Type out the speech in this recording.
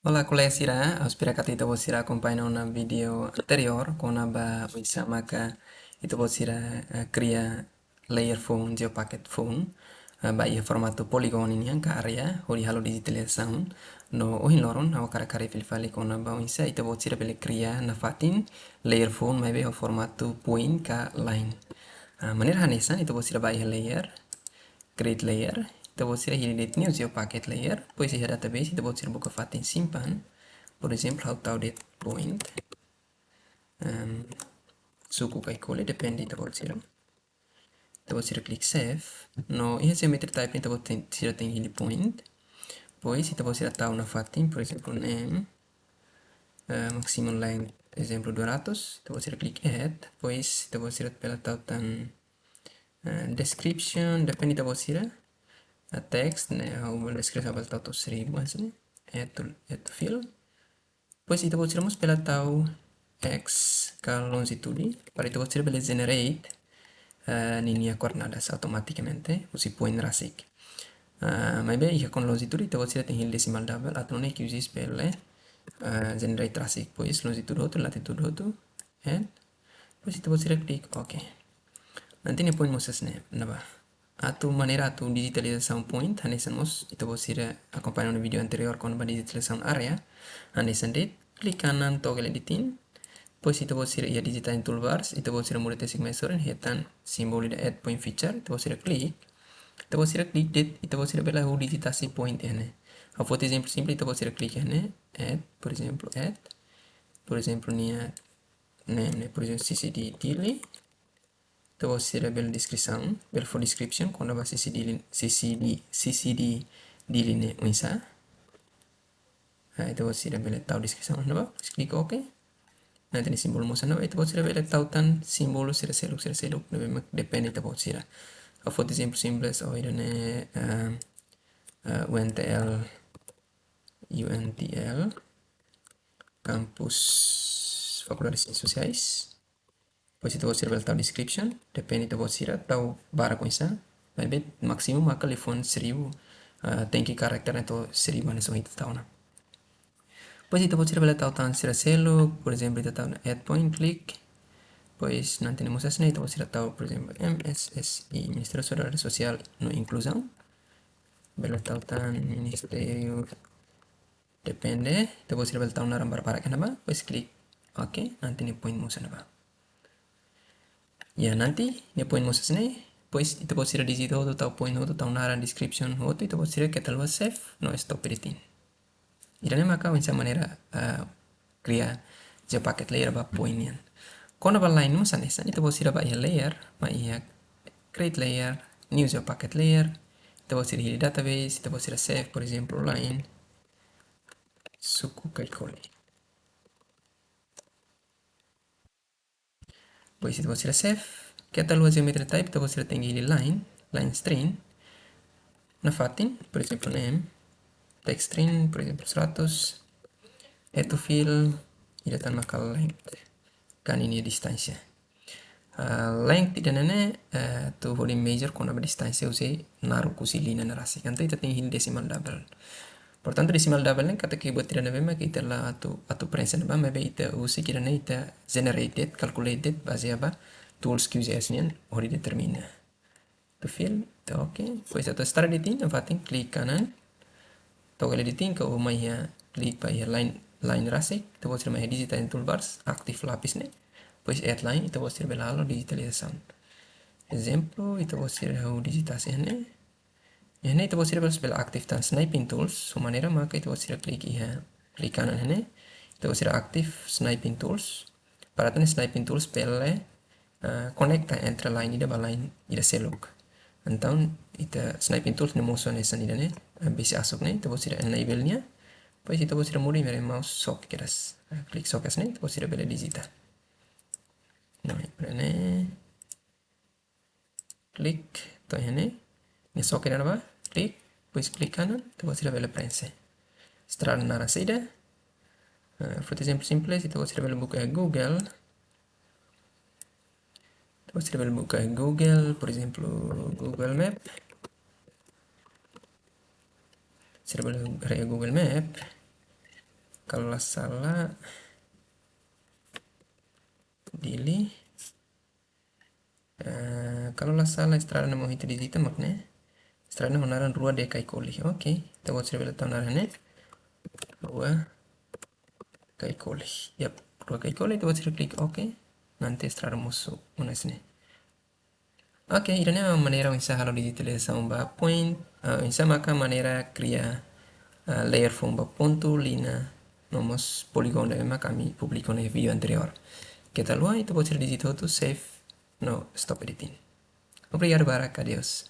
Hola colega, spero que te vos acompanhar una video anterior con aba Oinsa maka itu vos cria Layer Foun Geopackage Foun ba ia formato poligon ini yang area hori halo digitalizasaun no ohin loron hawa kara filfali con aba Oinsa itu vos bele cria na fatin Layer Foun maybe o formato point ka line maneira hanesan itu vos ba ia layer create layer kita vou tirar ele new geopackage layer pois ia database kita vou tirar buka fatin simpan por exemplo how to point suku kai kole depende kita vou tirar click save no ia geometry type kita vou tirar tem ele point pois kita vou tirar tau na fatin por exemplo name maximum length exemplo 200 kita vou tirar click add pois kita vou tirar pela tau tan description depende kita vou tirar a text né o descrição vai estar 1000 assim é tu fill pois itu tiramos pela tal x ke longitude para itu você boleh generate linha coordenadas automaticamente usi point rasik mas bem ia com longitude itu você tem decimal double atau nem QGIS pela generate rasik pois longitude outro latitude outro and pois itu você klik ok nanti ni point mosas ne naba atau maneira tu digitalização point hanesamos itu você acompanhar no vídeo anterior com a digitalização area hanesan det klik kanan toggle editing pois itu você ia digitar em toolbars itu você muda tesik measure hetan simbol da add point feature itu você klik itu você klik det itu você bela o digitasi point ene a foto exemplo simples itu você klik ene add por exemplo nia name por exemplo ccd dili itu você bela descrição bela for description quando vai ccd dili ne Oinsa itu você bela tahu descrição não klik ok nanti simbol mo sana itu bot sira bele tautan simbolo sira seluk depende ta bot sira a foto exemplo simples o irane UNTL campus Faculdade de Ciências Sociais pois itu bot sira bele tau description depende ta bot sira tau bara com isso vai bet maksimum maka telefon 1000 tenki karakter itu 1000 ane so itu tau na pois itu bot sira bele tautan sira seluk por exemplo itu tau add point click pois não temos essa então você tahu por exemplo MSSI Ministério Social no Inclusão bela tahu tan Ministério depende então você bela tahu naram para kenapa pois klik ok nanti ni point musa napa ya nanti ni point musa sini pois itu você di situ tu tahu point tu tahu naran description tu itu você kita luas save no stop editing irane maka bisa manera cria geopackage layer ba pointian Kona ba line mo sanesan ito po sira ba iya layer ma iya create layer new geopackage layer ito po sira database ito po sira save por exemplo line suku calculi pois ito po sira save kita luas geometry type ito po sira tinggi line string na fatin por exemplo name text string por exemplo 100 ito fill ida tan makal length kan ini distância length tidak nene tu boleh measure quando a distância usei naruh kusi Lina narasi kan itu tem decimal double portanto decimal double nen kata que botir na bema que ita la atu prensa na bama be ita usi kira na ita generated calculated base aba tools QGIS nen hori determina tu fill tu ok pois atu start editing fatin klik kanan toggle editing ke umaya klik pa ya line rasik tu botir ma digital toolbars aktif lapis ne pois add line itu botir belalo digitalização exemplo itu botir hahu digitasi ne ini itu botir bel aktif tan sniping tools so maneira maka itu botir klik kanan ne itu botir aktif sniping tools para tan sniping tools pele conecta entre line ida line ida seluk então ita sniping tools ne motion essa ida ne bisa asuk ne itu botir enable nya pois itu botir muri mere mouse sok keras klik sokas ne itu botir bele digita no ne klik to ne ni sok era ba klik pois klik kanan itu botir bele prensa setelah nara saída por exemplo simples itu botir bele buka Google você vai buka Google, por exemplo, Google Map. Você vai buka Google Map. Kalau salah dili. Kalau salah estrada mau hita digita makne estrada honaran rua de kai koli. Oke, kita buat serba tahu narane rua kai koli. Yap, rua kai koli kita buat serba klik oke. Nanti estrada musuh unas nih. Oke, ini manera Oinsa halo digitalização ba point. Oinsa maka manera Kria Layer Foun ba Pontu, Lina, nomos poligon de kami publicó en el video anterior. Keta luar itu pode ser digital to save no stop editing. Obrigado, Baraka, adeus.